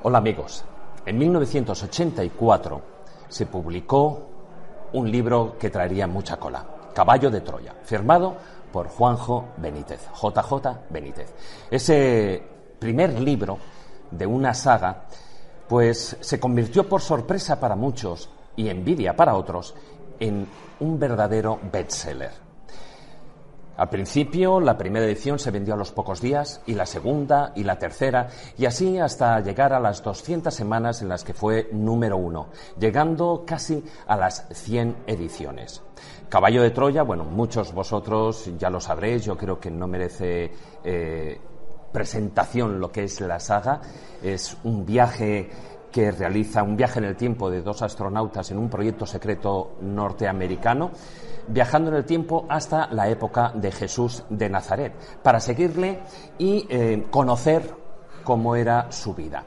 Hola amigos, en 1984 se publicó un libro que traería mucha cola, Caballo de Troya, firmado por Juanjo Benítez, JJ Benítez. Ese primer libro de una saga, pues se convirtió por sorpresa para muchos y envidia para otros en un verdadero bestseller. Al principio, la primera edición se vendió a los pocos días, y la segunda, y la tercera, y así hasta llegar a las 200 semanas en las que fue número 1, llegando casi a las 100 ediciones. Caballo de Troya, bueno, muchos vosotros ya lo sabréis, yo creo que no merece presentación lo que es la saga. Es un viaje que realiza, un viaje en el tiempo de dos astronautas en un proyecto secreto norteamericano, viajando en el tiempo hasta la época de Jesús de Nazaret, para seguirle y conocer cómo era su vida.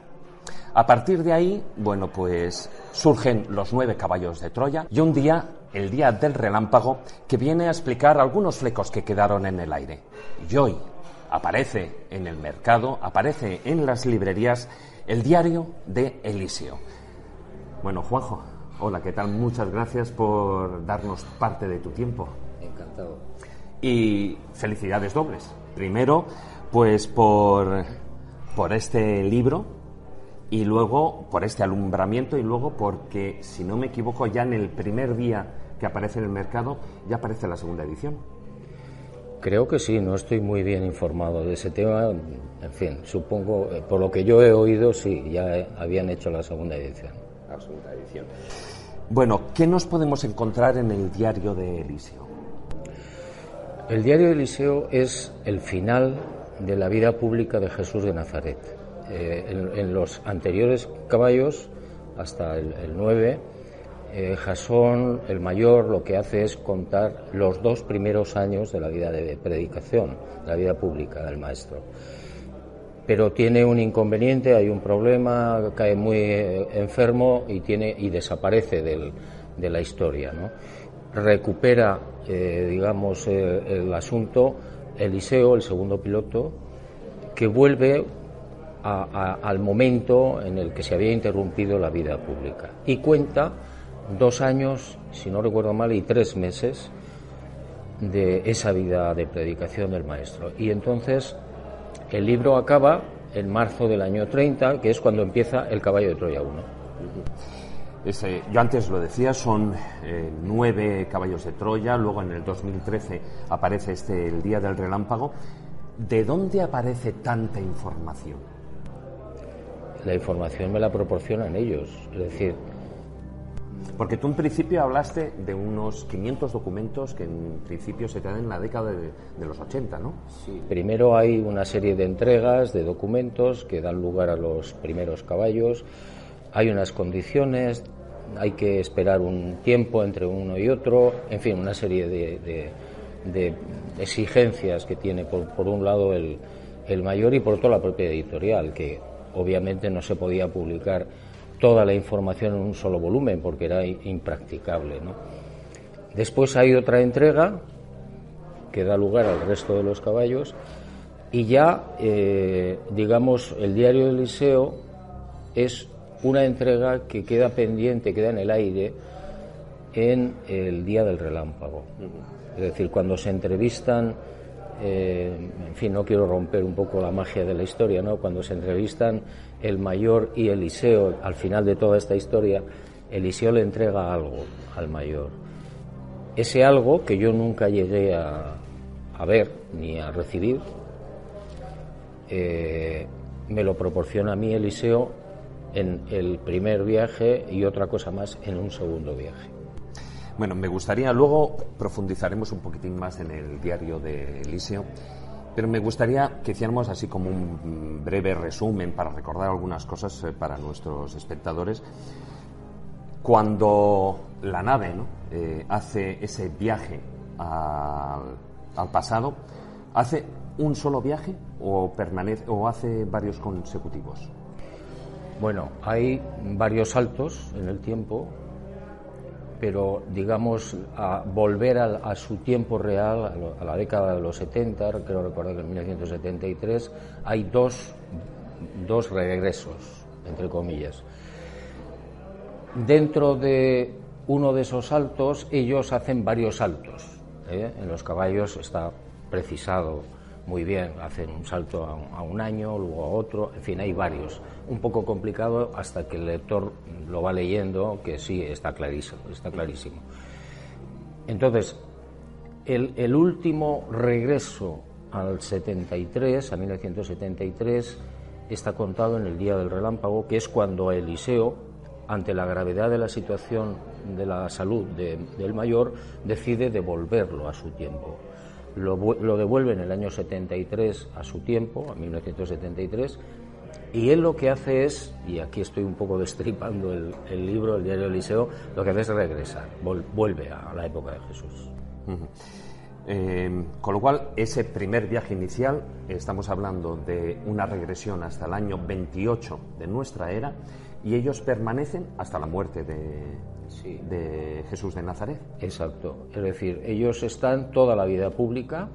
A partir de ahí, bueno, pues surgen los 9 caballos de Troya y un día, el día del relámpago, que viene a explicar algunos flecos que quedaron en el aire. Y hoy aparece en el mercado, aparece en las librerías, el diario de Eliseo. Bueno, Juanjo, hola, ¿qué tal? Muchas gracias por darnos parte de tu tiempo. Encantado. Y felicidades dobles. Primero, pues por este libro, y luego por este alumbramiento, y luego porque, si no me equivoco, ya en el primer día que aparece en el mercado, ya aparece la segunda edición. Creo que sí, no estoy muy bien informado de ese tema. En fin, supongo, por lo que yo he oído, sí, ya habían hecho la segunda edición. La segunda edición. Bueno, ¿qué nos podemos encontrar en el diario de Eliseo? El diario de Eliseo es el final de la vida pública de Jesús de Nazaret. En los anteriores caballos, hasta el 9, Jasón, el mayor, lo que hace es contar los 2 primeros años de la vida de predicación, de la vida pública del maestro. Pero tiene un inconveniente, hay un problema, cae muy enfermo y desaparece de la historia, ¿no? Recupera, digamos, el asunto Eliseo, el segundo piloto, que vuelve al momento en el que se había interrumpido la vida pública y cuenta 2 años, si no recuerdo mal, y 3 meses de esa vida de predicación del maestro. Y entonces el libro acaba en marzo del año 30, que es cuando empieza el Caballo de Troya 1. Yo antes lo decía, son 9 caballos de Troya, luego en el 2013 aparece el Día del Relámpago. ¿De dónde aparece tanta información? La información me la proporcionan ellos, es decir... Porque tú en principio hablaste de unos 500 documentos que en principio se dan en la década de los 80, ¿no? Sí, primero hay una serie de entregas de documentos que dan lugar a los primeros caballos, hay unas condiciones, hay que esperar un tiempo entre uno y otro, en fin, una serie de exigencias que tiene por un lado el mayor y por otro la propia editorial, que obviamente no se podía publicar toda la información en un solo volumen porque era impracticable, ¿no? Después hay otra entrega que da lugar al resto de los caballos y ya, digamos, el diario de Eliseo es una entrega que queda pendiente, queda en el aire en el Día del Relámpago. Es decir, cuando se entrevistan, en fin, no quiero romper un poco la magia de la historia, ¿no? Cuando se entrevistan el mayor y Eliseo, al final de toda esta historia, Eliseo le entrega algo al mayor. Ese algo que yo nunca llegué a ver ni a recibir, me lo proporciona a mí Eliseo en el primer viaje y otra cosa más en un segundo viaje. Bueno, me gustaría, luego profundizaremos un poquitín más en el diario de Eliseo, pero me gustaría que hiciéramos así como un breve resumen para recordar algunas cosas para nuestros espectadores. Cuando la nave, ¿no?, hace ese viaje al pasado, ¿hace un solo viaje o hace varios consecutivos? Bueno, hay varios saltos en el tiempo, pero digamos a volver a su tiempo real, a la década de los 70, creo recordar que en 1973, hay dos regresos, entre comillas. Dentro de uno de esos saltos, ellos hacen varios saltos. En los caballos está precisado muy bien, hacen un salto a un año, luego a otro, en fin, hay varios. Un poco complicado hasta que el lector lo va leyendo, que sí, está clarísimo, está clarísimo. Entonces, el último regreso al 73, a 1973, está contado en el Día del Relámpago, que es cuando Eliseo, ante la gravedad de la situación de la salud del mayor, decide devolverlo a su tiempo. Lo devuelve en el año 73 a su tiempo, a 1973, y él lo que hace es, y aquí estoy un poco destripando el libro, el diario de Eliseo, lo que hace es regresar, vuelve a la época de Jesús. Con lo cual, ese primer viaje inicial, estamos hablando de una regresión hasta el año 28 de nuestra era, y ellos permanecen hasta la muerte de Jesús de Nazaret. Exacto, es decir, ellos están toda la vida pública,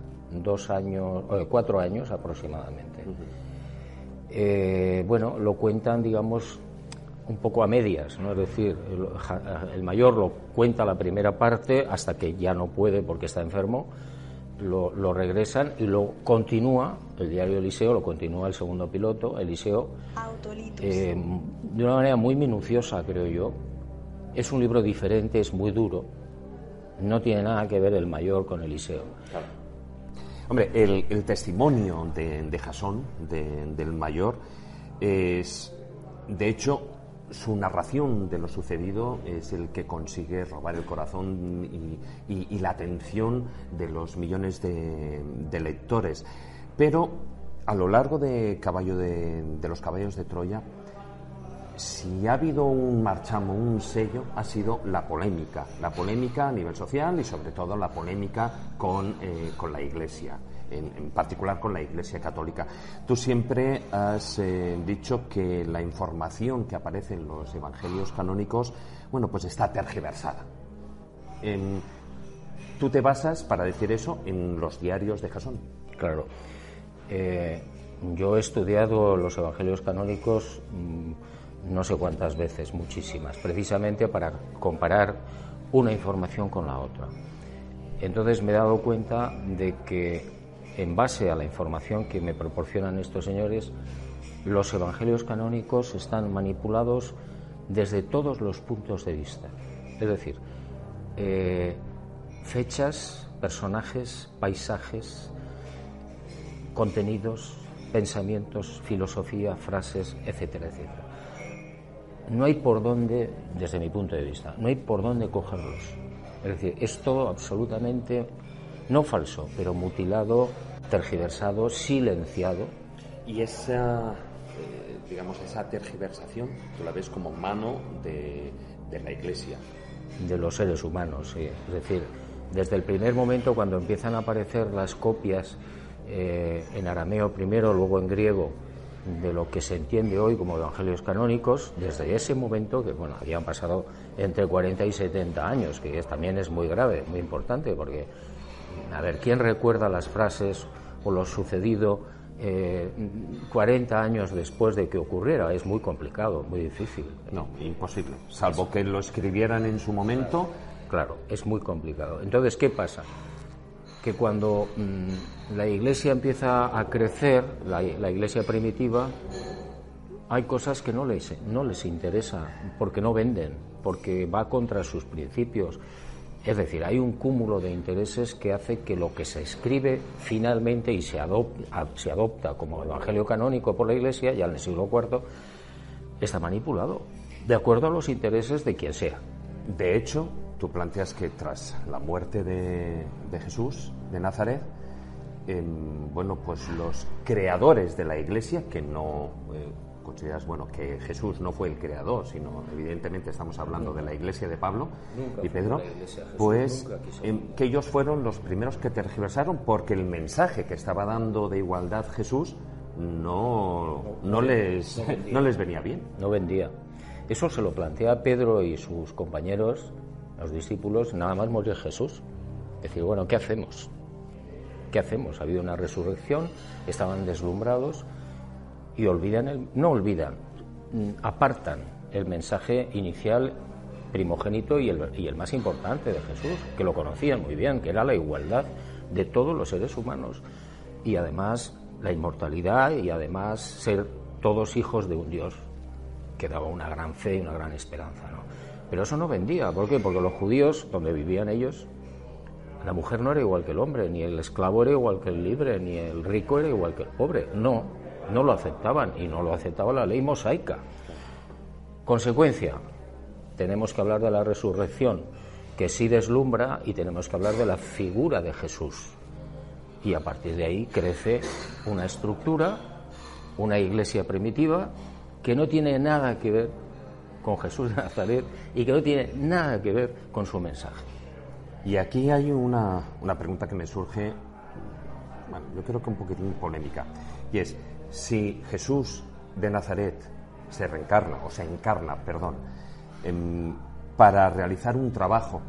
4 años aproximadamente. Bueno, lo cuentan, digamos, un poco a medias, ¿no? Es decir, el mayor lo cuenta la primera parte hasta que ya no puede porque está enfermo, lo regresan y lo continúa, el diario Eliseo lo continúa el segundo piloto, Eliseo, de una manera muy minuciosa, creo yo. Es un libro diferente, es muy duro, no tiene nada que ver el mayor con Eliseo. Claro. Hombre, el testimonio de Jasón, del mayor, es, de hecho, su narración de lo sucedido es el que consigue robar el corazón y la atención de los millones de lectores. Pero a lo largo de los caballos de Troya, si ha habido un marchamo, un sello, ha sido la polémica a nivel social y sobre todo la polémica con la Iglesia, en particular con la Iglesia católica. Tú siempre has dicho que la información que aparece en los evangelios canónicos, bueno, pues está tergiversada. Tú te basas, para decir eso, en los diarios de Jasón. Claro. Yo he estudiado los evangelios canónicos no sé cuántas veces, muchísimas, precisamente para comparar una información con la otra. Entonces me he dado cuenta de que, en base a la información que me proporcionan estos señores, los evangelios canónicos están manipulados desde todos los puntos de vista. Es decir, fechas, personajes, paisajes, contenidos, pensamientos, filosofía, frases, etcétera, etcétera. No hay por dónde, desde mi punto de vista, no hay por dónde cogerlos. Es decir, es todo absolutamente, no falso, pero mutilado, tergiversado, silenciado. Y esa, digamos, esa tergiversación, tú la ves como mano de la Iglesia. De los seres humanos, sí. Es decir, desde el primer momento, cuando empiezan a aparecer las copias en arameo primero, luego en griego, de lo que se entiende hoy como evangelios canónicos, desde ese momento, que bueno, habían pasado entre 40 y 70 años, que también es muy grave, muy importante, porque, a ver, ¿quién recuerda las frases o lo sucedido 40 años después de que ocurriera? Es muy complicado, muy difícil. No, imposible, salvo que lo escribieran en su momento. Claro, es muy complicado. Entonces, ¿qué pasa? Que cuando la Iglesia empieza a crecer, la Iglesia primitiva, hay cosas que no les interesa, porque no venden, porque va contra sus principios. Es decir, hay un cúmulo de intereses que hace que lo que se escribe finalmente y se adopta como evangelio canónico por la Iglesia, ya en el siglo IV, está manipulado, de acuerdo a los intereses de quien sea. De hecho, tú planteas que tras la muerte de Jesús de Nazaret, bueno, pues los creadores de la Iglesia, que no consideras, bueno, que Jesús no fue el creador, sino evidentemente estamos hablando de la Iglesia de Pablo y Pedro, pues que ellos fueron los primeros que tergiversaron, porque el mensaje que estaba dando de igualdad Jesús no les venía bien. No vendía. Eso se lo plantea Pedro y sus compañeros, los discípulos, nada más morir Jesús. Es decir, bueno, ¿qué hacemos? ¿Qué hacemos? Ha habido una resurrección, estaban deslumbrados y no olvidan, apartan el mensaje inicial primogénito y el más importante de Jesús, que lo conocían muy bien, que era la igualdad de todos los seres humanos y además la inmortalidad y además ser todos hijos de un Dios que daba una gran fe y una gran esperanza, ¿no? Pero eso no vendía. ¿Por qué? Porque los judíos, donde vivían ellos, la mujer no era igual que el hombre, ni el esclavo era igual que el libre, ni el rico era igual que el pobre. No lo aceptaban y no lo aceptaba la ley mosaica. Consecuencia, tenemos que hablar de la resurrección, que sí deslumbra, y tenemos que hablar de la figura de Jesús. Y a partir de ahí crece una estructura, una iglesia primitiva, que no tiene nada que ver con Jesús de Nazaret y que no tiene nada que ver con su mensaje. Y aquí hay una pregunta que me surge, bueno, yo creo que un poquitín polémica, y es, si Jesús de Nazaret se encarna, para realizar un trabajo,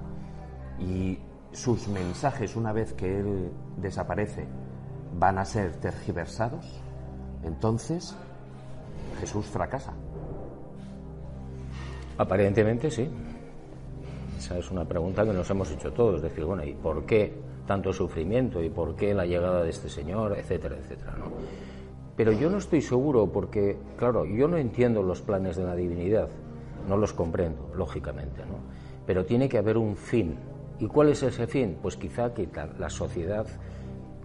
y sus mensajes, una vez que él desaparece, van a ser tergiversados, entonces Jesús fracasa. Aparentemente sí. Esa es una pregunta que nos hemos hecho todos, es decir, bueno, ¿y por qué tanto sufrimiento? ¿Y por qué la llegada de este señor? Etcétera, etcétera, ¿no? Pero yo no estoy seguro porque, claro, yo no entiendo los planes de la divinidad, no los comprendo, lógicamente, ¿no? Pero tiene que haber un fin. ¿Y cuál es ese fin? Pues quizá que la sociedad,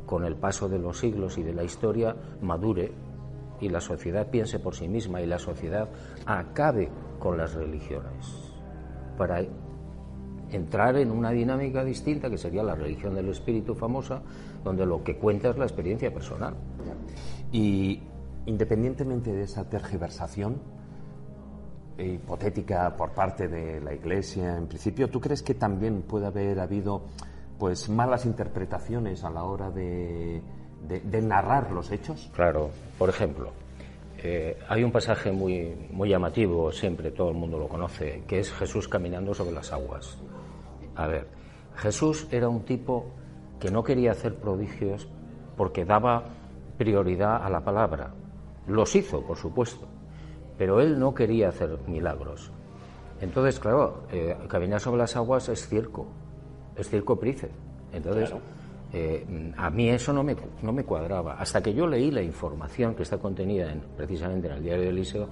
con el paso de los siglos y de la historia, madure y la sociedad piense por sí misma y la sociedad acabe con las religiones para entrar en una dinámica distinta, que sería la religión del espíritu famosa, donde lo que cuenta es la experiencia personal. Y independientemente de esa tergiversación hipotética por parte de la Iglesia, en principio, ¿tú crees que también puede haber habido pues malas interpretaciones a la hora de narrar los hechos? Claro, por ejemplo, hay un pasaje muy llamativo, siempre todo el mundo lo conoce, que es Jesús caminando sobre las aguas. A ver, Jesús era un tipo que no quería hacer prodigios porque daba prioridad a la palabra. Los hizo, por supuesto, pero él no quería hacer milagros. Entonces, claro, caminar sobre las aguas es circo Price. Entonces, claro, a mí eso no me cuadraba, hasta que yo leí la información que está contenida precisamente en el Diario de Eliseo,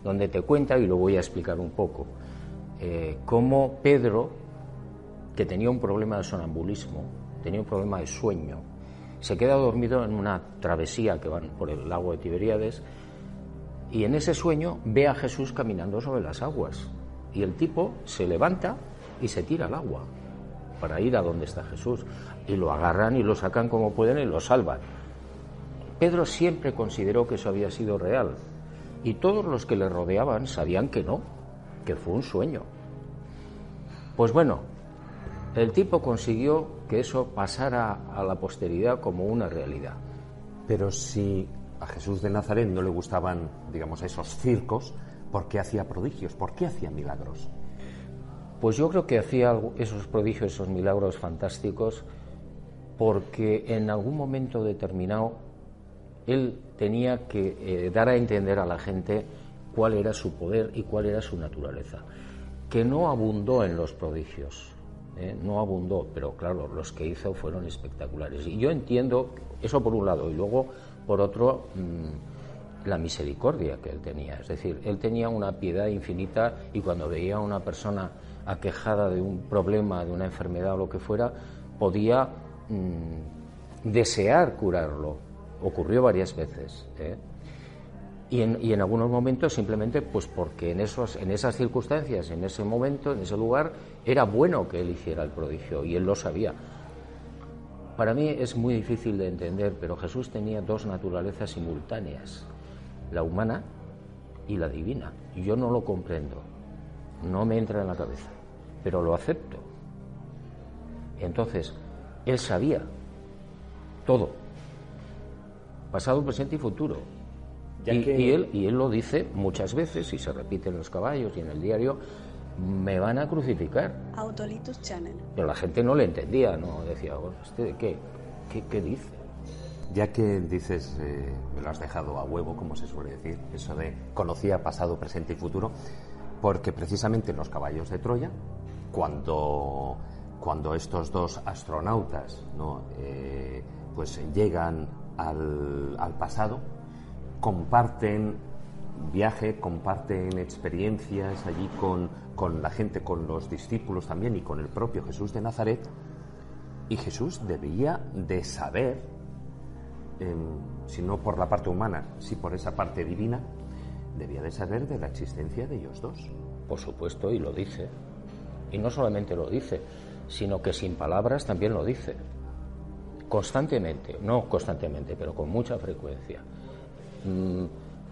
donde te cuenta, y lo voy a explicar un poco, cómo Pedro, que tenía un problema de sonambulismo, tenía un problema de sueño, se queda dormido en una travesía que van por el lago de Tiberíades, y en ese sueño ve a Jesús caminando sobre las aguas, y el tipo se levanta y se tira al agua para ir a donde está Jesús, y lo agarran y lo sacan como pueden y lo salvan. Pedro siempre consideró que eso había sido real, y todos los que le rodeaban sabían que no, que fue un sueño. Pues bueno, el tipo consiguió que eso pasara a la posteridad como una realidad. Pero si a Jesús de Nazaret no le gustaban, digamos, esos circos, ¿por qué hacía prodigios? ¿Por qué hacía milagros? Pues yo creo que hacía esos prodigios, esos milagros fantásticos, porque en algún momento determinado él tenía que dar a entender a la gente cuál era su poder y cuál era su naturaleza, que no abundó en los prodigios, no abundó, pero claro, los que hizo fueron espectaculares. Y yo entiendo eso por un lado, y luego por otro la misericordia que él tenía, es decir, él tenía una piedad infinita, y cuando veía a una persona aquejada de un problema, de una enfermedad o lo que fuera, podía desear curarlo. Ocurrió varias veces, y en algunos momentos simplemente pues porque en esas circunstancias, en ese momento, en ese lugar, era bueno que él hiciera el prodigio, y él lo sabía. Para mí es muy difícil de entender, pero Jesús tenía dos naturalezas simultáneas, la humana y la divina, y yo no lo comprendo, no me entra en la cabeza, pero lo acepto. Entonces, él sabía todo, pasado, presente y futuro. Y él lo dice muchas veces, y se repite en los caballos y en el diario: me van a crucificar. Autolitus Channel. Pero la gente no le entendía, no decía, bueno, ¿este qué dice? Ya que dices, me lo has dejado a huevo, como se suele decir, eso de conocía pasado, presente y futuro, porque precisamente en los caballos de Troya, cuando estos dos astronautas, ¿no? Pues llegan al pasado, comparten viaje, comparten experiencias allí con la gente, con los discípulos también y con el propio Jesús de Nazaret, y Jesús debía de saber, si no por la parte humana, si por esa parte divina, debía de saber de la existencia de ellos dos. Por supuesto, y lo dice. Y no solamente lo dice, sino que sin palabras también lo dice. Constantemente, no constantemente, pero con mucha frecuencia.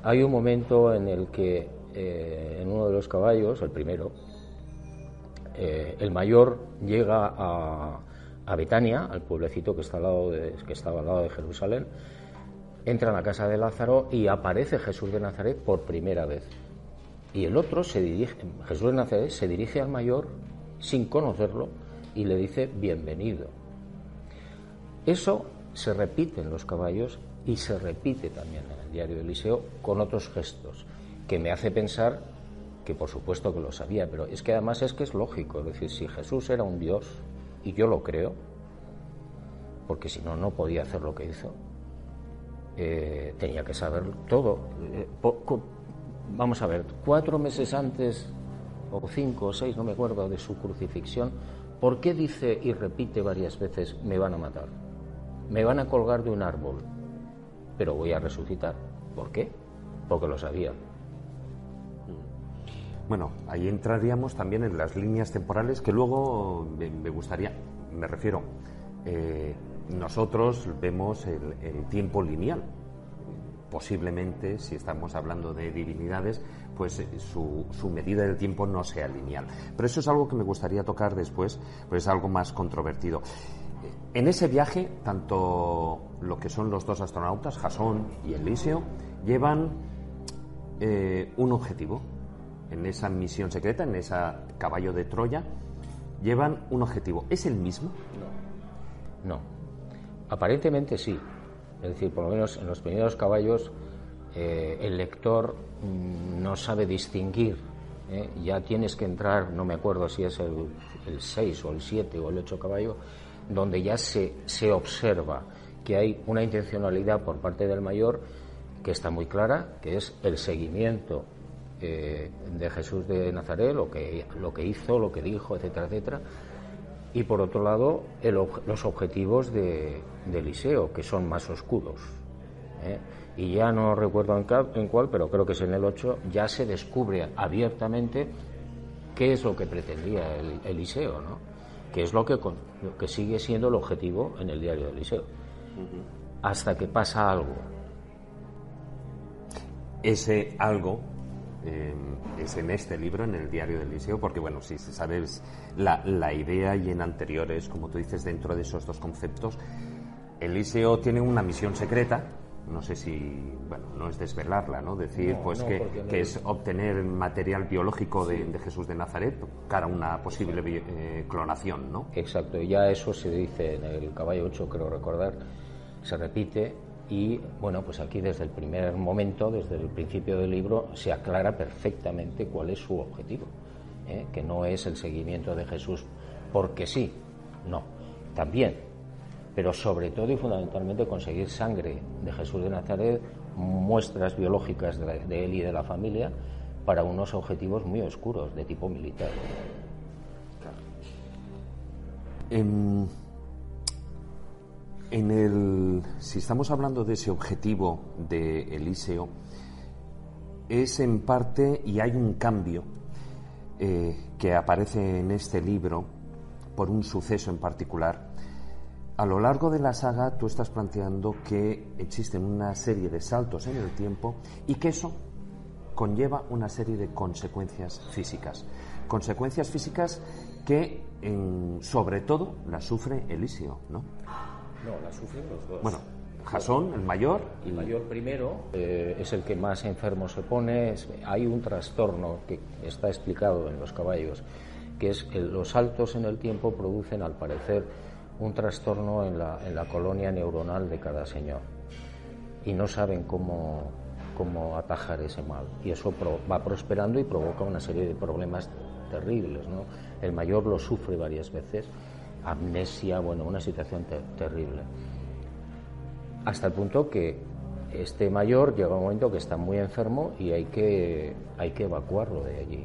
Hay un momento en el que en uno de los caballos, el primero, el mayor llega a Betania, al pueblecito que estaba al lado de Jerusalén, entra en la casa de Lázaro y aparece Jesús de Nazaret por primera vez. Y el otro Jesús de Nazaret se dirige al mayor sin conocerlo y le dice bienvenido. Eso se repite en los caballos y se repite también en el diario de Eliseo con otros gestos, que me hace pensar que por supuesto que lo sabía, pero es que además es que es lógico, es decir, si Jesús era un Dios, y yo lo creo, porque si no, no podía hacer lo que hizo, tenía que saber todo. Vamos a ver, 4 meses antes, o 5 o 6, no me acuerdo, de su crucifixión, ¿por qué dice y repite varias veces, me van a matar? Me van a colgar de un árbol, pero voy a resucitar. ¿Por qué? Porque lo sabía. Bueno, ahí entraríamos también en las líneas temporales que luego me gustaría, me refiero, nosotros vemos el tiempo lineal. Posiblemente, si estamos hablando de divinidades, pues su medida del tiempo no sea lineal. Pero eso es algo que me gustaría tocar después, pues es algo más controvertido. En ese viaje, tanto lo que son los dos astronautas, Jasón y Eliseo, llevan un objetivo. En esa misión secreta, en ese caballo de Troya, llevan un objetivo. ¿Es el mismo? No. Aparentemente sí. Es decir, por lo menos en los primeros caballos el lector no sabe distinguir. Ya tienes que entrar, no me acuerdo si es el 6 o el 7 o el 8 caballo, donde ya se observa que hay una intencionalidad por parte del mayor que está muy clara, que es el seguimiento de Jesús de Nazaret, lo que hizo, lo que dijo, etcétera, etcétera. Y por otro lado, los objetivos de Eliseo, que son más oscuros. Y ya no recuerdo en cuál, pero creo que es en el 8, ya se descubre abiertamente qué es lo que pretendía Eliseo, ¿no? Que es lo que sigue siendo el objetivo en el diario de Eliseo. Hasta que pasa algo. Ese algo es en este libro, en el diario de Eliseo, porque bueno, si sabes la idea, y en anteriores, como tú dices, dentro de esos dos conceptos, Eliseo tiene una misión secreta, no sé si, bueno, no es desvelarla, ¿no? Decir, no, pues no, que es obtener material biológico de Jesús de Nazaret cara a una posible clonación, ¿no? Exacto, y ya eso se dice en el caballo 8, creo recordar, se repite. Y bueno, pues aquí desde el primer momento, desde el principio del libro, se aclara perfectamente cuál es su objetivo, que no es el seguimiento de Jesús porque sí, no, también, pero sobre todo y fundamentalmente conseguir sangre de Jesús de Nazaret, muestras biológicas de él y de la familia, para unos objetivos muy oscuros de tipo militar. Si estamos hablando de ese objetivo de Eliseo, es en parte, y hay un cambio que aparece en este libro por un suceso en particular. A lo largo de la saga tú estás planteando que existen una serie de saltos en el tiempo y que eso conlleva una serie de consecuencias físicas que sobre todo las sufre Eliseo, ¿no? No, la sufren los dos. Bueno, Jasón, el mayor. El mayor primero es el que más enfermo se pone. Hay un trastorno que está explicado en los caballos, que es que los saltos en el tiempo producen, al parecer, un trastorno en la colonia neuronal de cada señor y no saben cómo atajar ese mal, y eso va prosperando y provoca una serie de problemas terribles, ¿no? El mayor lo sufre varias veces, amnesia, bueno, una situación terrible, hasta el punto que este mayor llega un momento que está muy enfermo y hay que evacuarlo de allí,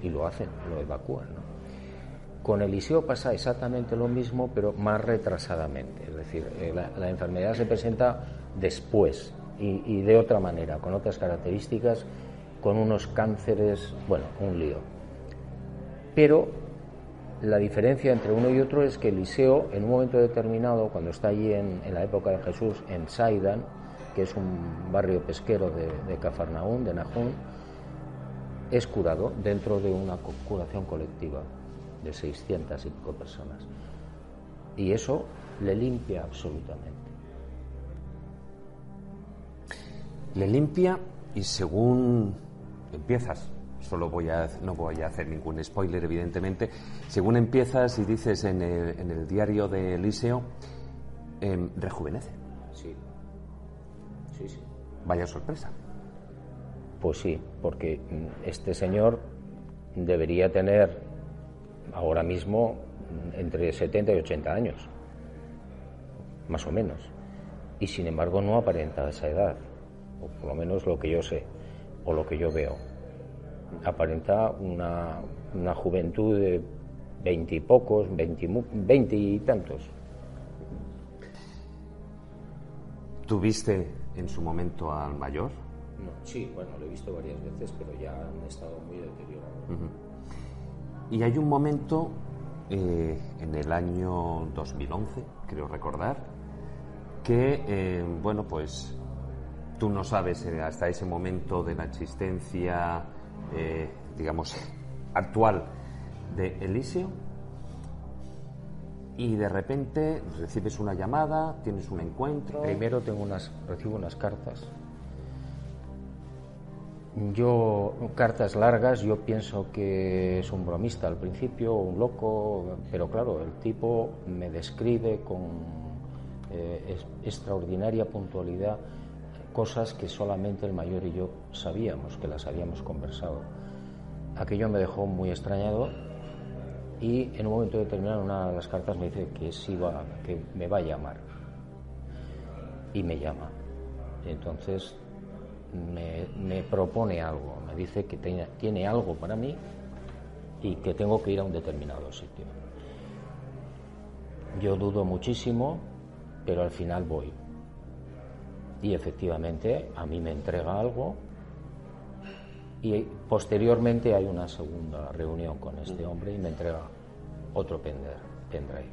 y lo hacen, lo evacúan, ¿no? Con Eliseo pasa exactamente lo mismo, pero más retrasadamente, es decir, la enfermedad se presenta después y de otra manera, con otras características, con unos cánceres, bueno, un lío. Pero la diferencia entre uno y otro es que Eliseo, en un momento determinado, cuando está allí en la época de Jesús, en Saidan, que es un barrio pesquero de Cafarnaún, de Nahum, es curado dentro de una curación colectiva de 600 y pico personas. Y eso le limpia absolutamente. Le limpia, y según empiezas, no voy a hacer ningún spoiler, evidentemente, según empiezas y dices en el diario de Eliseo, rejuvenece. Sí. Vaya sorpresa. Pues sí, porque este señor debería tener ahora mismo entre 70 y 80 años, más o menos, y sin embargo no aparenta esa edad, o por lo menos lo que yo sé, o lo que yo veo. Aparenta una juventud de 20 y pocos, 20 y tantos. ¿Tuviste en su momento al mayor? No, sí, bueno, lo he visto varias veces, pero ya en un estado muy deteriorado. Uh-huh. Y hay un momento en el año 2011, creo recordar, que, bueno, pues tú no sabes hasta ese momento de la existencia, digamos, actual de Eliseo, y de repente recibes una llamada, tienes un encuentro. Primero recibo unas cartas. Cartas largas, yo pienso que es un bromista al principio, un loco, pero claro, el tipo me describe con extraordinaria puntualidad cosas que solamente el mayor y yo sabíamos, que las habíamos conversado. Aquello me dejó muy extrañado, y en un momento determinado una de las cartas me dice que me va a llamar, y me llama. Entonces me propone algo, me dice que tiene algo para mí y que tengo que ir a un determinado sitio. Yo dudo muchísimo, pero al final voy, y efectivamente a mí me entrega algo, y posteriormente hay una segunda reunión con este hombre y me entrega otro pendrive.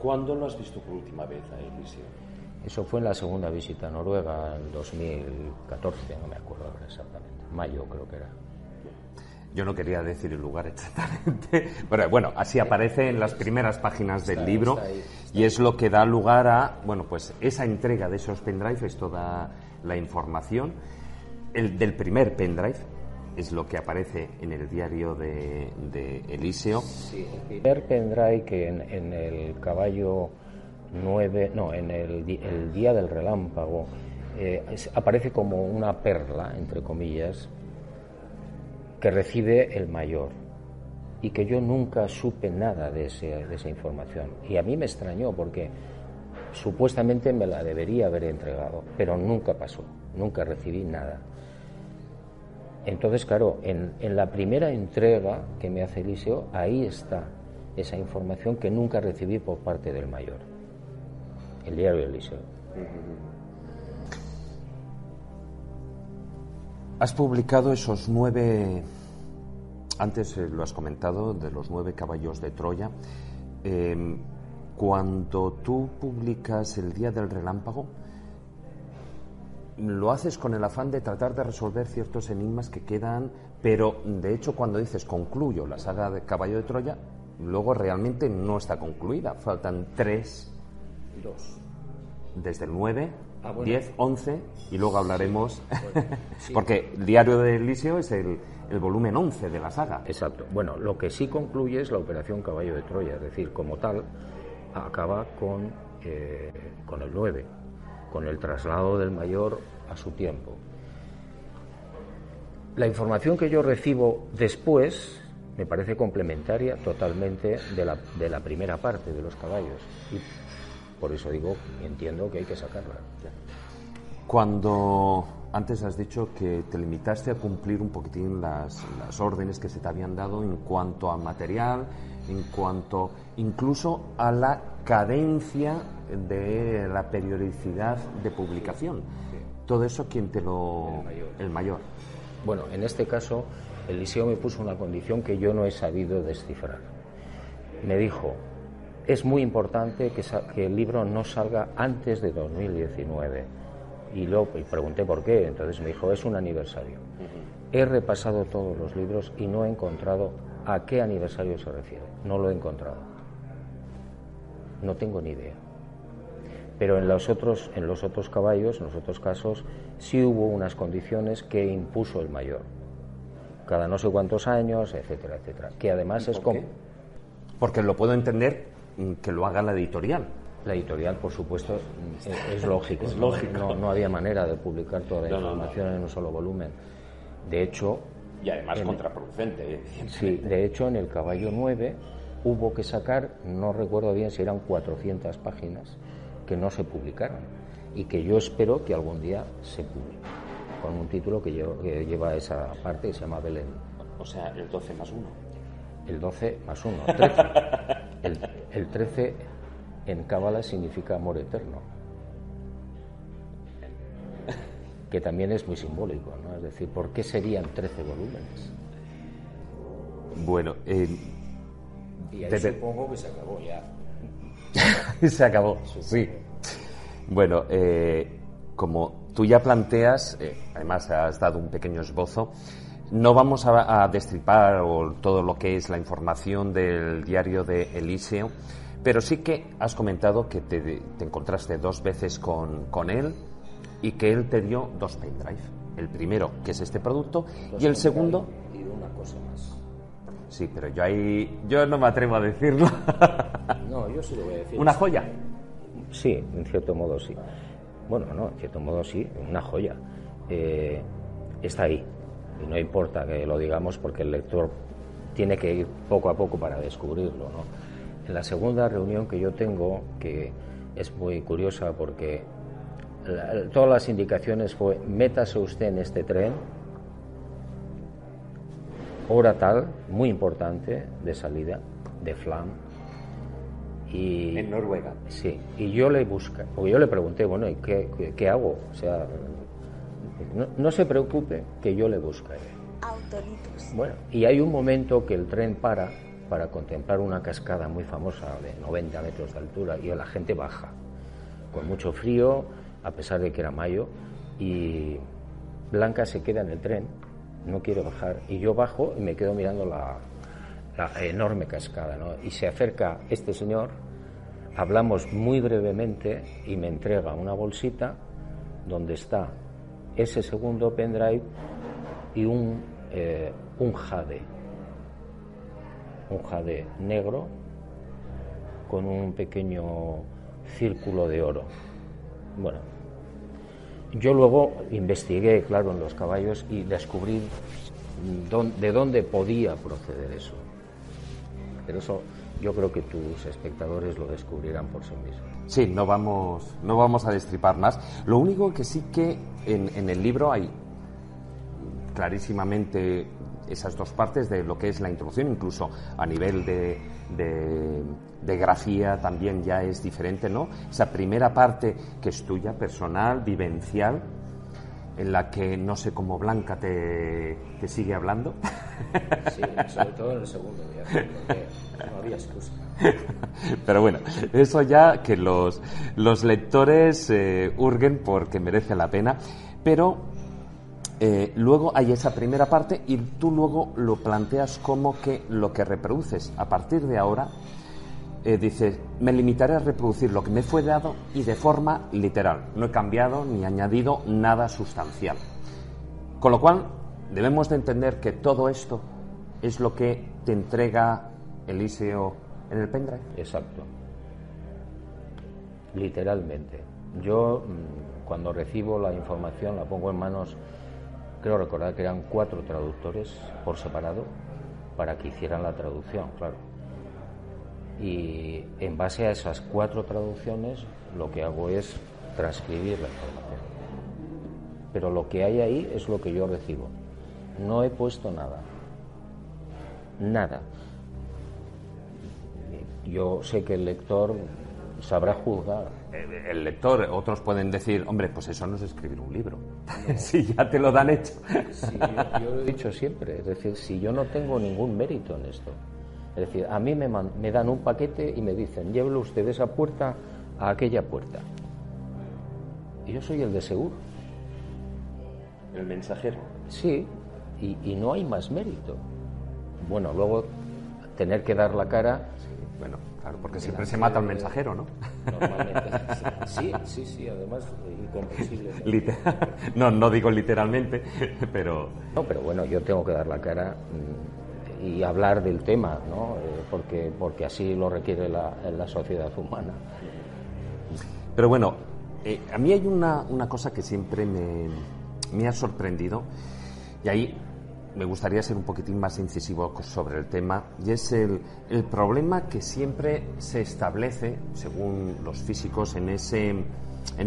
¿Cuándo lo has visto por última vez a Eliseo? Eso fue en la segunda visita a Noruega en 2014, no me acuerdo ahora exactamente, mayo creo que era. Yo no quería decir el lugar exactamente, pero bueno, así aparece en las primeras páginas del libro, está ahí. Y es lo que da lugar a, bueno, pues esa entrega de esos pendrives, toda la información. El del primer pendrive es lo que aparece en el diario de Eliseo. Sí, el primer pendrive que en el caballo 9, no, en el día del relámpago, aparece como una perla, entre comillas, que recibe el mayor, y que yo nunca supe nada de esa información. Y a mí me extrañó porque supuestamente me la debería haber entregado, pero nunca pasó, nunca recibí nada. Entonces, claro, en la primera entrega que me hace Eliseo, ahí está esa información que nunca recibí por parte del mayor. El diario de Eliseo. Has publicado esos 9, antes lo has comentado, de los 9 caballos de Troya. Cuando tú publicas El día del relámpago, lo haces con el afán de tratar de resolver ciertos enigmas que quedan, pero de hecho cuando dices concluyo la saga de Caballo de Troya, luego realmente no está concluida, faltan 2. Desde el 9 bueno. 10, 11 y luego hablaremos, sí. porque el Diario de Eliseo es el volumen 11 de la saga. Exacto. Bueno, lo que sí concluye es la operación Caballo de Troya, es decir, como tal, acaba con el 9, con el traslado del mayor a su tiempo. La información que yo recibo después me parece complementaria totalmente de la primera parte de los caballos, y por eso digo, entiendo que hay que sacarla. Cuando antes has dicho que te limitaste a cumplir un poquitín las órdenes que se te habían dado en cuanto a material, en cuanto incluso a la cadencia de la periodicidad de publicación. Sí. Todo eso, ¿quién te lo...? El mayor. Bueno, en este caso, Eliseo me puso una condición que yo no he sabido descifrar. Me dijo, es muy importante que el libro no salga antes de 2019. Y pregunté por qué, entonces me dijo, es un aniversario. He repasado todos los libros y no he encontrado a qué aniversario se refiere. No lo he encontrado. No tengo ni idea. Pero en los otros caballos, en los otros casos, sí hubo unas condiciones que impuso el mayor. Cada no sé cuántos años, etcétera, etcétera. Que además es como... Porque lo puedo entender que lo haga la editorial. La editorial, por supuesto, es lógico. Es lógico. No había manera de publicar toda la información en un solo volumen. De hecho... Y además contraproducente. Sí, de hecho, en el Caballo 9 hubo que sacar, no recuerdo bien si eran 400 páginas, que no se publicaron y que yo espero que algún día se publique, con un título que lleva esa parte y se llama Belén. O sea, el 12 más 1. El 12 más 1, 13. El 13 en cábala significa amor eterno, que también es muy simbólico, ¿no? Es decir, ¿por qué serían 13 volúmenes? Bueno, y ahí supongo que se acabó ya. Se acabó, sí. Bueno, como tú ya planteas, además has dado un pequeño esbozo, no vamos a destripar todo lo que es la información del Diario de Eliseo, pero sí que has comentado que te encontraste 2 veces con él y que él te dio 2 pendrive. El primero, que es este producto, y el segundo... Y una cosa más. Sí, pero yo no me atrevo a decirlo. No, yo sí lo voy a decir. ¿Una joya? Sí, en cierto modo sí. Bueno, no, en cierto modo sí, una joya. Está ahí. Y no importa que lo digamos porque el lector tiene que ir poco a poco para descubrirlo, ¿no? En la segunda reunión que yo tengo, que es muy curiosa porque todas las indicaciones fue: métase usted en este tren, hora tal, muy importante, de salida, de Flam. Y, en Noruega. Sí, y yo le pregunté, bueno, ¿y qué hago? O sea, no se preocupe, que yo le buscaré. Autolitos. Bueno, y hay un momento que el tren para contemplar una cascada muy famosa de 90 metros de altura y la gente baja, con mucho frío, a pesar de que era mayo, y Blanca se queda en el tren, no quiere bajar, y yo bajo y me quedo mirando la enorme cascada, ¿no? Y se acerca este señor, hablamos muy brevemente y me entrega una bolsita donde está ese segundo pendrive y un jade negro con un pequeño círculo de oro. Bueno, yo luego investigué, claro, en los caballos y descubrí de dónde podía proceder eso. Pero eso yo creo que tus espectadores lo descubrirán por sí mismos. Sí, no vamos a destripar más. Lo único que sí que en el libro hay clarísimamente esas 2 partes de lo que es la introducción, incluso a nivel de grafía también ya es diferente, ¿no? Esa primera parte que es tuya, personal, vivencial, en la que no sé cómo Blanca te sigue hablando. Sí, sobre todo en el segundo día, porque no había excusa. Pero bueno, eso ya que los lectores hurguen porque merece la pena, pero luego hay esa primera parte y tú luego lo planteas como que lo que reproduces a partir de ahora dice, me limitaré a reproducir lo que me fue dado y de forma literal. No he cambiado ni añadido nada sustancial. Con lo cual, debemos de entender que todo esto es lo que te entrega Eliseo en el pendrive. Exacto. Literalmente. Yo, cuando recibo la información, la pongo en manos, creo recordar que eran 4 traductores por separado para que hicieran la traducción, claro. Y en base a esas 4 traducciones, lo que hago es transcribir la información. Pero lo que hay ahí es lo que yo recibo. No he puesto nada. Nada. Yo sé que el lector sabrá juzgar. El lector, otros pueden decir, hombre, pues eso no es escribir un libro. No. Si ya te lo dan hecho. Sí, yo lo he dicho siempre. Es decir, si yo no tengo ningún mérito en esto. Es decir, a mí me dan un paquete y me dicen, llévelo usted de esa puerta a aquella puerta. Y yo soy el de seguro. El mensajero. Sí, y no hay más mérito. Bueno, luego tener que dar la cara. Sí, bueno, claro, porque siempre se mata al mensajero, ¿no? Normalmente. Sí, además incomprensible. No digo literalmente, pero. No, pero bueno, yo tengo que dar la cara y hablar del tema, ¿no? Porque así lo requiere la sociedad humana. Pero bueno, a mí hay una cosa que siempre me ha sorprendido, y ahí me gustaría ser un poquitín más incisivo sobre el tema, y es el problema que siempre se establece, según los físicos, en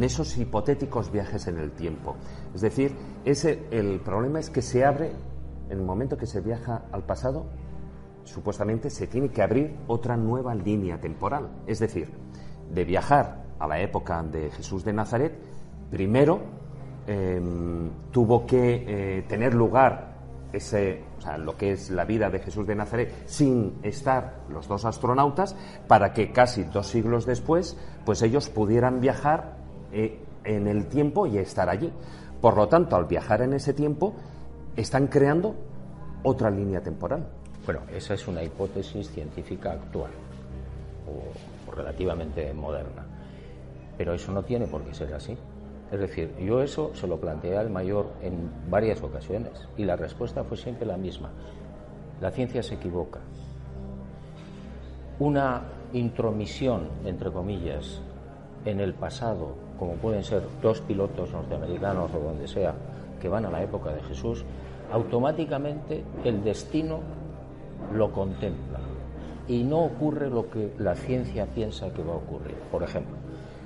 esos hipotéticos viajes en el tiempo. Es decir, el problema es que se abre, en el momento que se viaja al pasado, supuestamente se tiene que abrir otra nueva línea temporal. Es decir, de viajar a la época de Jesús de Nazaret, primero tuvo que tener lugar lo que es la vida de Jesús de Nazaret sin estar los 2 astronautas, para que casi 2 siglos después pues ellos pudieran viajar en el tiempo y estar allí. Por lo tanto, al viajar en ese tiempo están creando otra línea temporal. Bueno, esa es una hipótesis científica actual o relativamente moderna, pero eso no tiene por qué ser así. Es decir, yo eso se lo planteé al mayor en varias ocasiones y la respuesta fue siempre la misma. La ciencia se equivoca. Una intromisión, entre comillas, en el pasado, como pueden ser 2 pilotos norteamericanos o donde sea, que van a la época de Jesús, automáticamente el destino lo contempla y no ocurre lo que la ciencia piensa que va a ocurrir. Por ejemplo,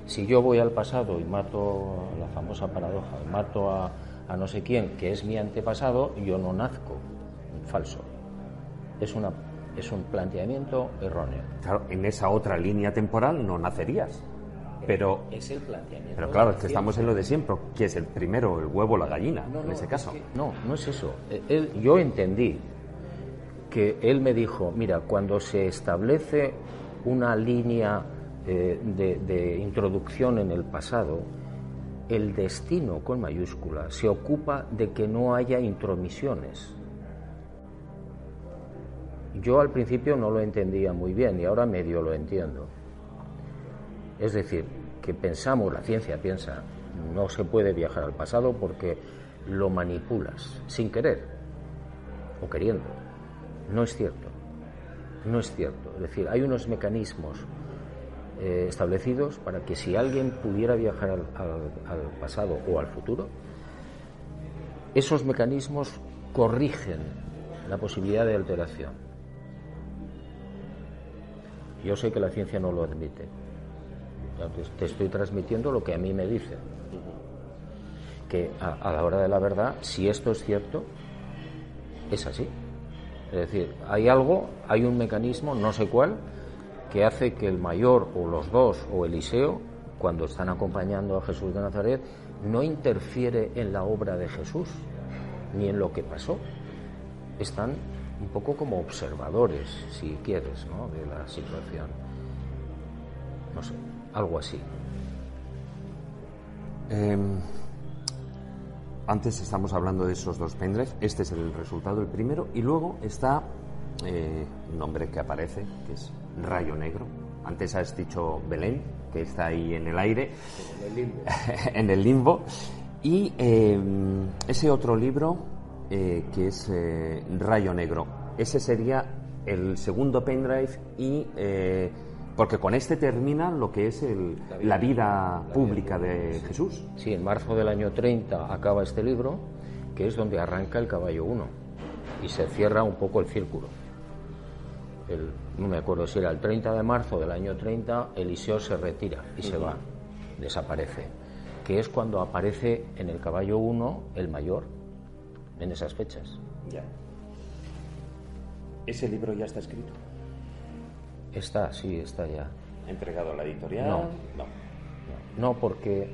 si yo voy al pasado y mato, la famosa paradoja, mato a no sé quién, que es mi antepasado, yo no nazco. Falso. Es un planteamiento erróneo. Claro, en esa otra línea temporal no nacerías. Pero es el planteamiento. Pero claro, es que estamos en lo de siempre. ¿Qué es el primero, el huevo o la gallina, en ese caso? No es eso. Yo entendí que él me dijo, mira, cuando se establece una línea de introducción en el pasado, el destino con mayúscula se ocupa de que no haya intromisiones. Yo al principio no lo entendía muy bien y ahora medio lo entiendo. Es decir, que la ciencia piensa, no se puede viajar al pasado porque lo manipulas sin querer o queriendo. No es cierto. Es decir, hay unos mecanismos establecidos para que si alguien pudiera viajar al pasado o al futuro, esos mecanismos corrigen la posibilidad de alteración. Yo sé que la ciencia no lo admite. Te estoy transmitiendo lo que a mí me dicen. Que a la hora de la verdad, si esto es cierto, es así. Es decir, hay un mecanismo, no sé cuál, que hace que el mayor o los 2 o Eliseo, cuando están acompañando a Jesús de Nazaret, no interfiere en la obra de Jesús ni en lo que pasó. Están un poco como observadores, si quieres, ¿no?, de la situación. No sé, algo así. Antes estamos hablando de esos 2 pendrives. Este es el resultado, el primero, y luego está un nombre que aparece, que es Rayo Negro, Antes has dicho Belén, que está ahí en el aire, En el limbo. en el limbo. Y ese otro libro, que es Rayo Negro, ese sería el segundo pendrive y... porque con este termina lo que es la vida pública de Jesús. Sí, en marzo del año 30 acaba este libro, que es donde arranca el caballo 1, y se cierra un poco el círculo. No me acuerdo si era el 30 de marzo del año 30, Eliseo se retira y se va, desaparece, que es cuando aparece en el caballo 1 el mayor, en esas fechas. Ya. ¿Ese libro ya está escrito? Está, sí, está ya. ¿Entregado a la editorial? No, porque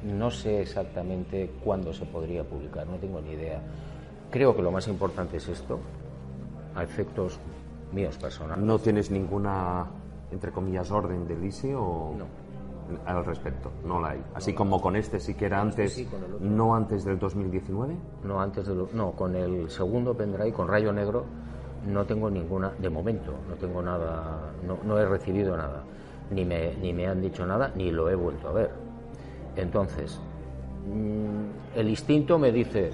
no sé exactamente cuándo se podría publicar, no tengo ni idea. Creo que lo más importante es esto, a efectos míos personales. ¿No tienes ninguna, entre comillas, orden de Eliseo al respecto? No la hay. Así como con este sí que era antes, sí, con el otro. ¿no antes del 2019? No, con el segundo pendrive, con Rayo Negro, no tengo ninguna, de momento, no tengo nada, no he recibido nada, ni me han dicho nada, ni lo he vuelto a ver. Entonces, el instinto me dice,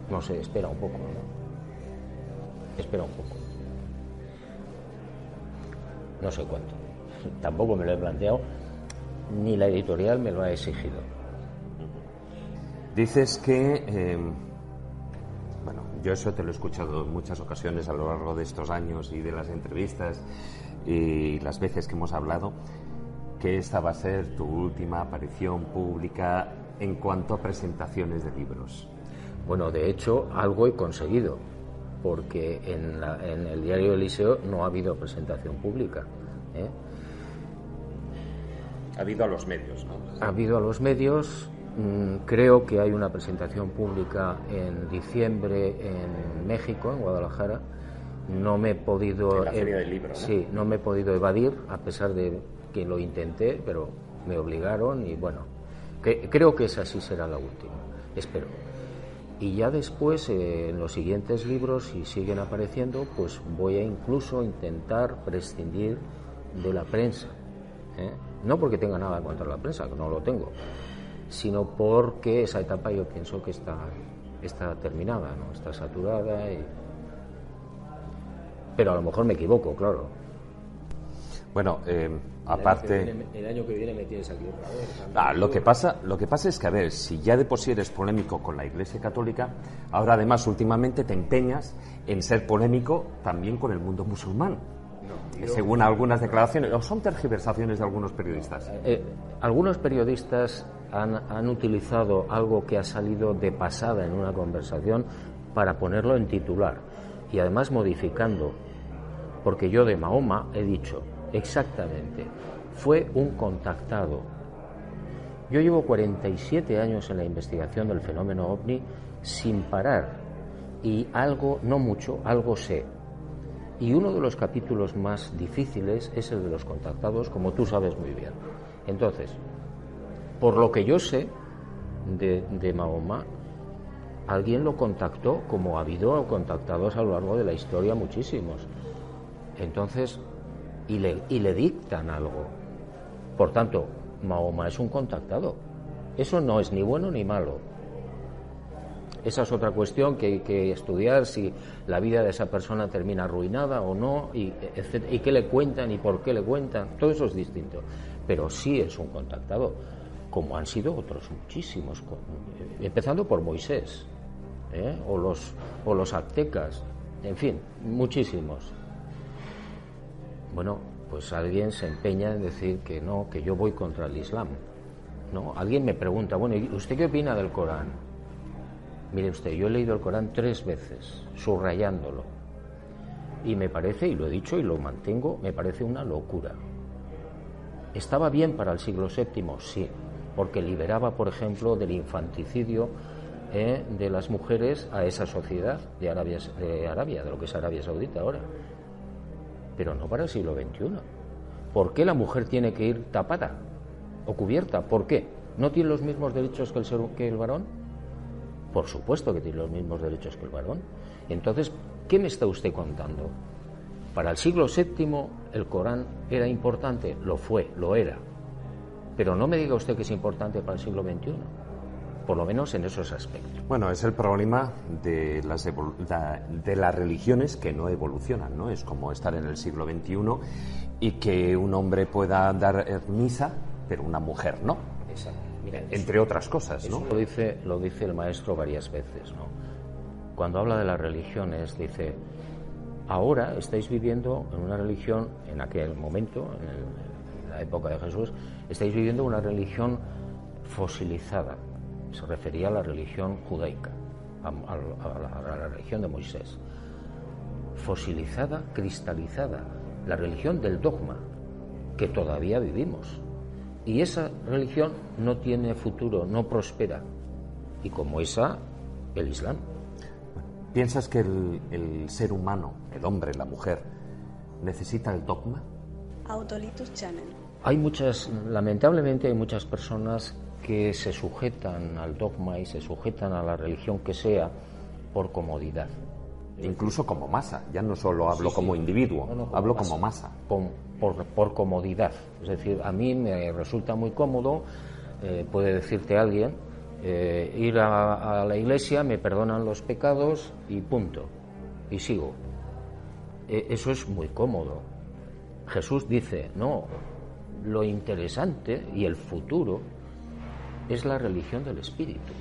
no sé, espera un poco, ¿no? Espera un poco. No sé cuánto. Tampoco me lo he planteado, ni la editorial me lo ha exigido. Dices que, bueno, yo eso te lo he escuchado en muchas ocasiones a lo largo de estos años y de las entrevistas y las veces que hemos hablado, que esta va a ser tu última aparición pública en cuanto a presentaciones de libros. Bueno, de hecho, algo he conseguido, porque en el diario Eliseo no ha habido presentación pública, ¿eh? Ha habido a los medios, ¿no? Ha habido a los medios, creo que hay una presentación pública en diciembre en México, en Guadalajara. No me he podido... En la Feria del Libro, ¿no? Sí, no me he podido evadir, a pesar de que lo intenté, pero me obligaron y bueno, creo que esa sí será la última, espero. Y ya después, en los siguientes libros, si siguen apareciendo, pues voy a incluso intentar prescindir de la prensa, ¿eh? No porque tenga nada contra la prensa, que no lo tengo, sino porque esa etapa yo pienso que está terminada, ¿no? Está saturada, pero a lo mejor me equivoco, claro. Bueno, aparte... El año que viene me tienes aquí otra vez. Lo que pasa es que, a ver, si ya de por sí eres polémico con la Iglesia Católica, ahora además últimamente te empeñas en ser polémico también con el mundo musulmán. Según algunas declaraciones, o son tergiversaciones de algunos periodistas. Algunos periodistas han utilizado algo que ha salido de pasada en una conversación para ponerlo en titular y además modificando, porque yo de Mahoma he dicho exactamente, fue un contactado. Yo llevo 47 años en la investigación del fenómeno OVNI sin parar y algo, no mucho, algo sé. Y uno de los capítulos más difíciles es el de los contactados, como tú sabes muy bien. Entonces, por lo que yo sé de Mahoma, alguien lo contactó, como ha habido contactados a lo largo de la historia muchísimos. Entonces, y le dictan algo. Por tanto, Mahoma es un contactado. Eso no es ni bueno ni malo. Esa es otra cuestión que hay que estudiar, si la vida de esa persona termina arruinada o no, y qué le cuentan y por qué le cuentan. Todo eso es distinto. Pero sí es un contactado, como han sido otros muchísimos, empezando por Moisés, o los aztecas, en fin, muchísimos. Bueno, pues alguien se empeña en decir que no, que yo voy contra el Islam, ¿no? Alguien me pregunta, bueno, ¿y usted qué opina del Corán? Mire usted, yo he leído el Corán 3 veces, subrayándolo, y me parece, y lo he dicho y lo mantengo, me parece una locura. ¿Estaba bien para el siglo VII? Sí, porque liberaba, por ejemplo, del infanticidio de las mujeres a esa sociedad de Arabia, de lo que es Arabia Saudita ahora. Pero no para el siglo XXI. ¿Por qué la mujer tiene que ir tapada o cubierta? ¿Por qué? ¿No tiene los mismos derechos que el varón? Por supuesto que tiene los mismos derechos que el varón. Entonces, ¿qué me está usted contando? Para el siglo VII el Corán era importante, lo fue, lo era. Pero no me diga usted que es importante para el siglo XXI, por lo menos en esos aspectos. Bueno, es el problema de las religiones que no evolucionan, ¿no? Es como estar en el siglo XXI y que un hombre pueda dar misa, pero una mujer no. Exacto. Mira, entre otras cosas, ¿no? Lo dice el maestro varias veces, ¿no? Cuando habla de las religiones, dice: ahora estáis viviendo en una religión, en aquel momento, en la época de Jesús, estáis viviendo una religión fosilizada. Se refería a la religión judaica, a la religión de Moisés. Fosilizada, cristalizada, la religión del dogma, que todavía vivimos. Y esa religión no tiene futuro, no prospera. Y como esa, el Islam. ¿Piensas que el ser humano, el hombre, la mujer, necesita el dogma? Autolitus Channel. Lamentablemente hay muchas personas que se sujetan al dogma y se sujetan a la religión que sea por comodidad. Incluso como masa, ya no solo hablo como individuo, hablo como masa. Por comodidad. Es decir, a mí me resulta muy cómodo, puede decirte alguien, ir a la iglesia, me perdonan los pecados y punto, y sigo. Eso es muy cómodo. Jesús dice, no, lo interesante y el futuro es la religión del espíritu,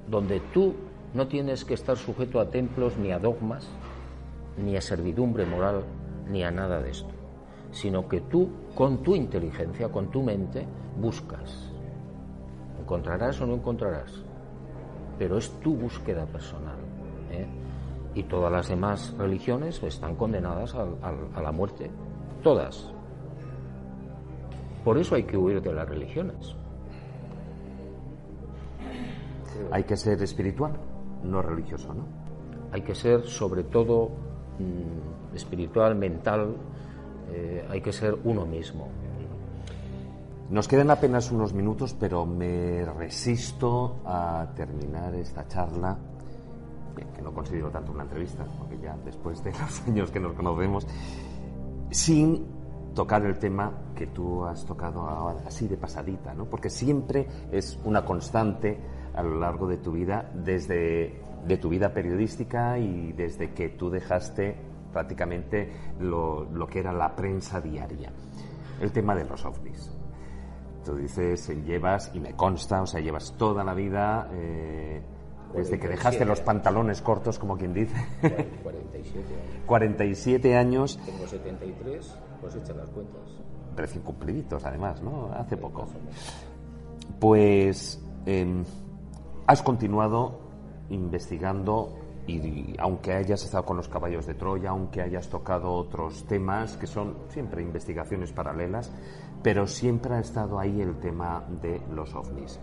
donde tú no tienes que estar sujeto a templos, ni a dogmas, ni a servidumbre moral, ni a nada de esto, sino que tú, con tu inteligencia, con tu mente, buscas. Encontrarás o no encontrarás, pero es tu búsqueda personal, ¿eh? Y todas las demás religiones están condenadas a la muerte, todas. Por eso hay que huir de las religiones. Hay que ser espiritual, no religioso, ¿no? Hay que ser, sobre todo, espiritual, mental, hay que ser uno mismo. Nos quedan apenas unos minutos, pero me resisto a terminar esta charla, que no considero tanto una entrevista, porque ya después de los años que nos conocemos, sin tocar el tema que tú has tocado ahora, así de pasadita, ¿no? Porque siempre es una constante a lo largo de tu vida, de tu vida periodística y desde que tú dejaste prácticamente lo que era la prensa diaria. El tema de los ovnis. Tú dices, llevas, y me consta, o sea, llevas toda la vida, desde que dejaste los pantalones cortos, como quien dice. 47 años. 47 años. Tengo 73, pues echa las cuentas. Recién cumpliditos, además, ¿no? Hace poco. Pues has continuado investigando y aunque hayas estado con los caballos de Troya, aunque hayas tocado otros temas que son siempre investigaciones paralelas, pero siempre ha estado ahí el tema de los ovnis.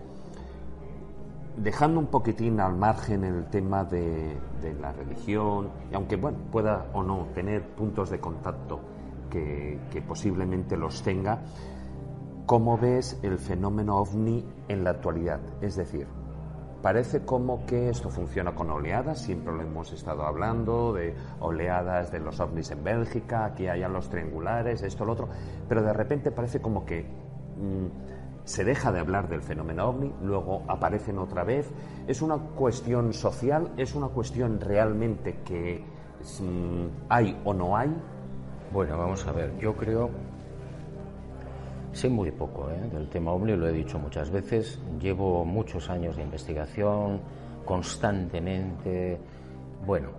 Dejando un poquitín al margen el tema de la religión, y aunque bueno, pueda o no tener puntos de contacto que posiblemente los tenga, ¿cómo ves el fenómeno ovni en la actualidad? Es decir, parece como que esto funciona con oleadas, siempre lo hemos estado hablando, de oleadas de los ovnis en Bélgica, aquí allá los triangulares, esto, lo otro, pero de repente parece como que se deja de hablar del fenómeno ovni, luego aparecen otra vez. ¿Es una cuestión social? ¿Es una cuestión realmente que hay o no hay? Bueno, vamos a ver, yo creo... Sé muy poco del tema ovni, lo he dicho muchas veces. Llevo muchos años de investigación, constantemente. Bueno,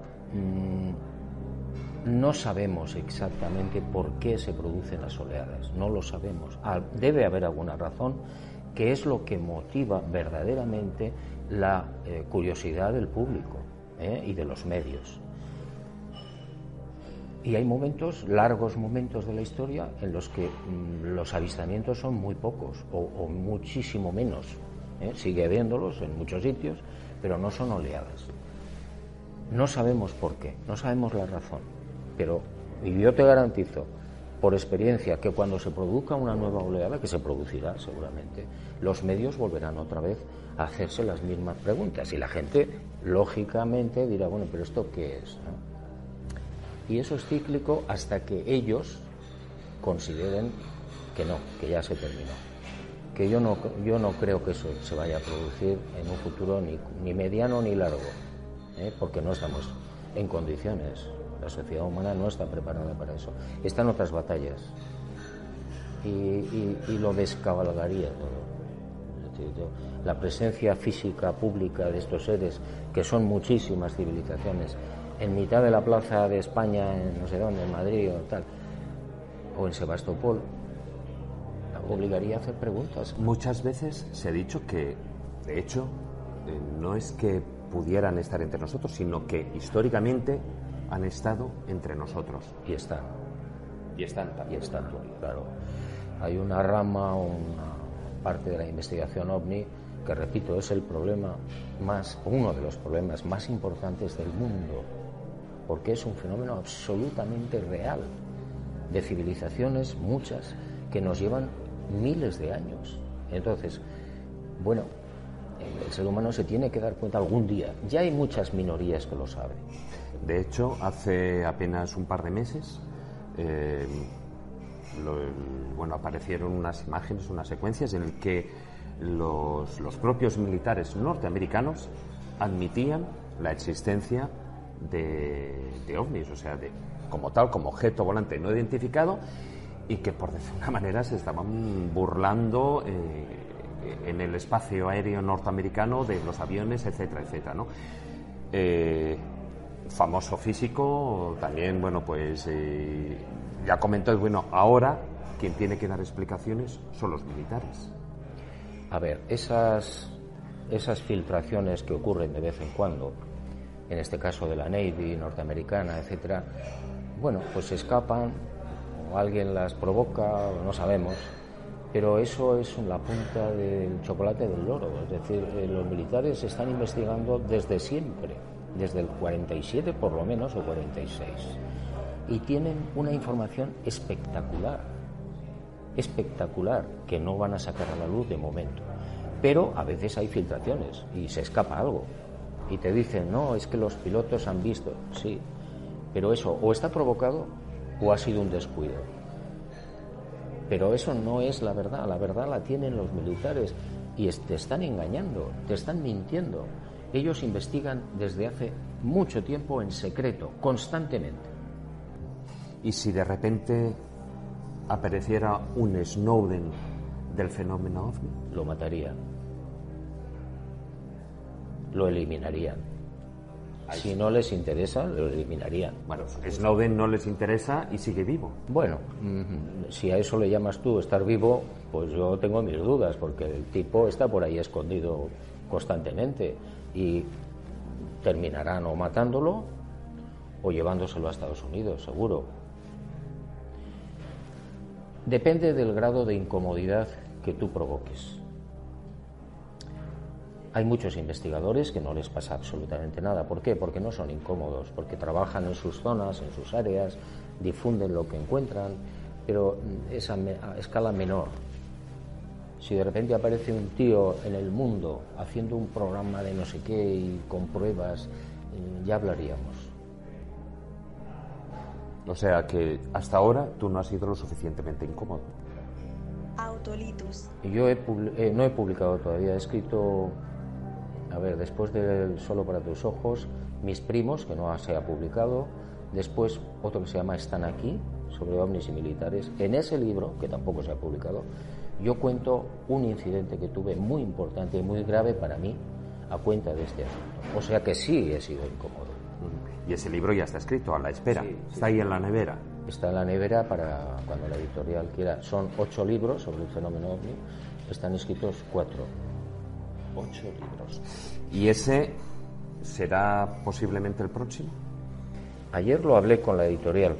no sabemos exactamente por qué se producen las oleadas, no lo sabemos. Debe haber alguna razón, que es lo que motiva verdaderamente la curiosidad del público y de los medios. Y hay momentos, largos momentos de la historia, en los que los avistamientos son muy pocos o muchísimo menos. Sigue habiéndolos en muchos sitios, pero no son oleadas. No sabemos por qué, no sabemos la razón, pero yo te garantizo, por experiencia, que cuando se produzca una nueva oleada, que se producirá seguramente, los medios volverán otra vez a hacerse las mismas preguntas y la gente, lógicamente, dirá, bueno, pero ¿esto qué es?, ¿no? Y eso es cíclico hasta que ellos consideren que no, que ya se terminó. Que yo no creo que eso se vaya a producir en un futuro ni mediano ni largo, porque no estamos en condiciones. La sociedad humana no está preparada para eso. Están otras batallas y lo descabalgaría todo. La presencia física pública de estos seres, que son muchísimas civilizaciones, en mitad de la plaza de España, en no sé dónde, en Madrid o tal, o en Sebastopol, obligaría a hacer preguntas. Muchas veces se ha dicho que, de hecho, no es que pudieran estar entre nosotros, sino que históricamente han estado entre nosotros. Y están. Y están también. Y están, claro. Hay una rama, una parte de la investigación OVNI que, repito, es el problema uno de los problemas más importantes del mundo, porque es un fenómeno absolutamente real, de civilizaciones, muchas, que nos llevan miles de años. Entonces, bueno, el ser humano se tiene que dar cuenta algún día. Ya hay muchas minorías que lo saben. De hecho, hace apenas un par de meses aparecieron unas imágenes, unas secuencias en las que los propios militares norteamericanos admitían la existencia de ovnis, o sea, como tal, como objeto volante no identificado, y que por decir una manera se estaban burlando en el espacio aéreo norteamericano de los aviones, etcétera, etcétera, ¿no? Famoso físico también, ya comentó, ahora quien tiene que dar explicaciones son los militares. A ver, esas filtraciones que ocurren de vez en cuando, en este caso de la Navy norteamericana, etcétera, pues escapan, o alguien las provoca, o no sabemos, pero eso es la punta del chocolate del loro. Es decir, los militares están investigando desde siempre, desde el 47 por lo menos, o 46, y tienen una información espectacular, que no van a sacar a la luz de momento. Pero a veces hay filtraciones y se escapa algo y te dicen, no, es que los pilotos han visto. Sí, pero eso o está provocado o ha sido un descuido. Pero eso no es la verdad la tienen los militares y te están engañando, te están mintiendo. Ellos investigan desde hace mucho tiempo en secreto, constantemente. ¿Y si de repente apareciera un Snowden del fenómeno OVNI? Lo matarían. Lo eliminarían. Si no les interesa, lo eliminarían. Bueno, Snowden no les interesa y sigue vivo. Bueno, si a eso le llamas tú estar vivo, pues yo tengo mis dudas, porque el tipo está por ahí escondido constantemente y terminarán o matándolo o llevándoselo a Estados Unidos, seguro. Depende del grado de incomodidad que tú provoques. Hay muchos investigadores que no les pasa absolutamente nada. ¿Por qué? Porque no son incómodos, porque trabajan en sus zonas, en sus áreas, difunden lo que encuentran, pero es a escala menor. Si de repente aparece un tío en el mundo haciendo un programa de no sé qué y con pruebas, ya hablaríamos. O sea que hasta ahora tú no has sido lo suficientemente incómodo. Autolitus. Yo no he publicado todavía, he escrito, después de Solo para tus ojos, Mis primos, que no se ha publicado, después otro que se llama Están aquí, sobre ovnis y militares. En ese libro, que tampoco se ha publicado, yo cuento un incidente que tuve muy importante y muy grave para mí a cuenta de este asunto. O sea que sí he sido incómodo. Y ese libro ya está escrito, a la espera. Sí, está ahí en la nevera. Está en la nevera para cuando la editorial quiera. Son 8 libros sobre el fenómeno OVNI. Están escritos 4. 8 libros. ¿Y ese será posiblemente el próximo? Ayer lo hablé con la editorial,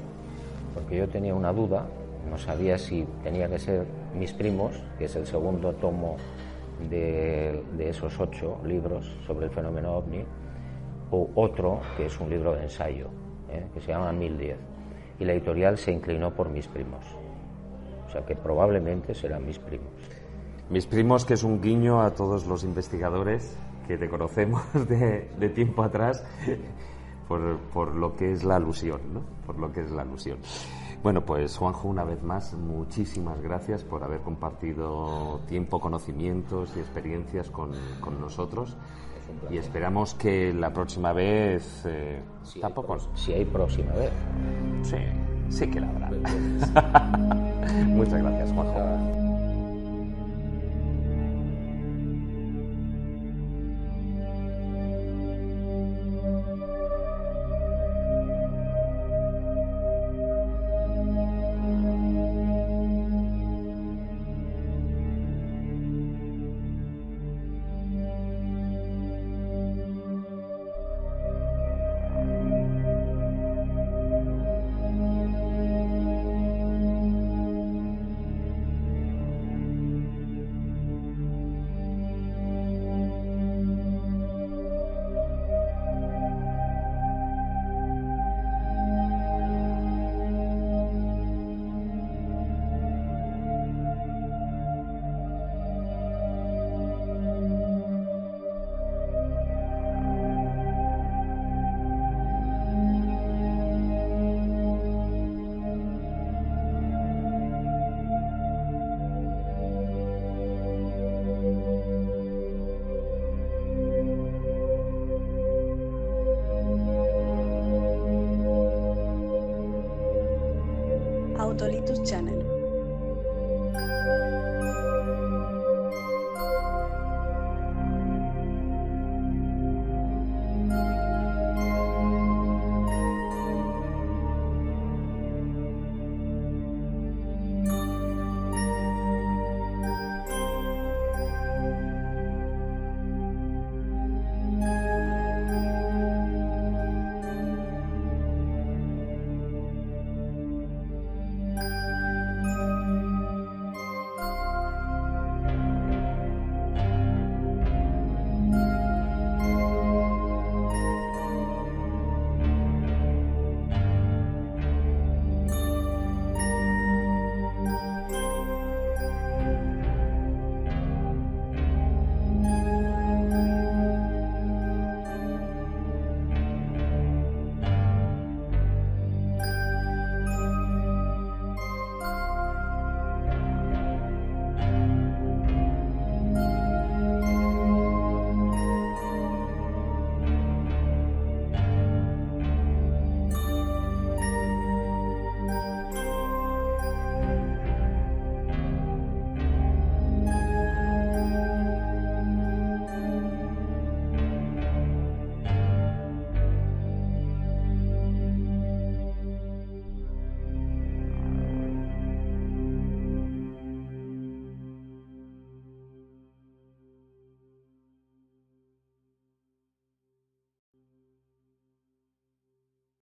porque yo tenía una duda. No sabía si tenía que ser Mis primos, que es el segundo tomo de esos 8 libros sobre el fenómeno OVNI, o otro que es un libro de ensayo, que se llama 1010, y la editorial se inclinó por Mis primos, o sea que probablemente serán Mis primos. Mis primos, que es un guiño a todos los investigadores que te conocemos de tiempo atrás, por lo que es la alusión, ¿no? Por lo que es la alusión. Bueno, pues Juanjo, una vez más, muchísimas gracias por haber compartido tiempo, conocimientos y experiencias con nosotros. Y esperamos que la próxima vez si hay próxima vez. Sí que la habrá. Muchas gracias, Juanjo. Autolitus Channel.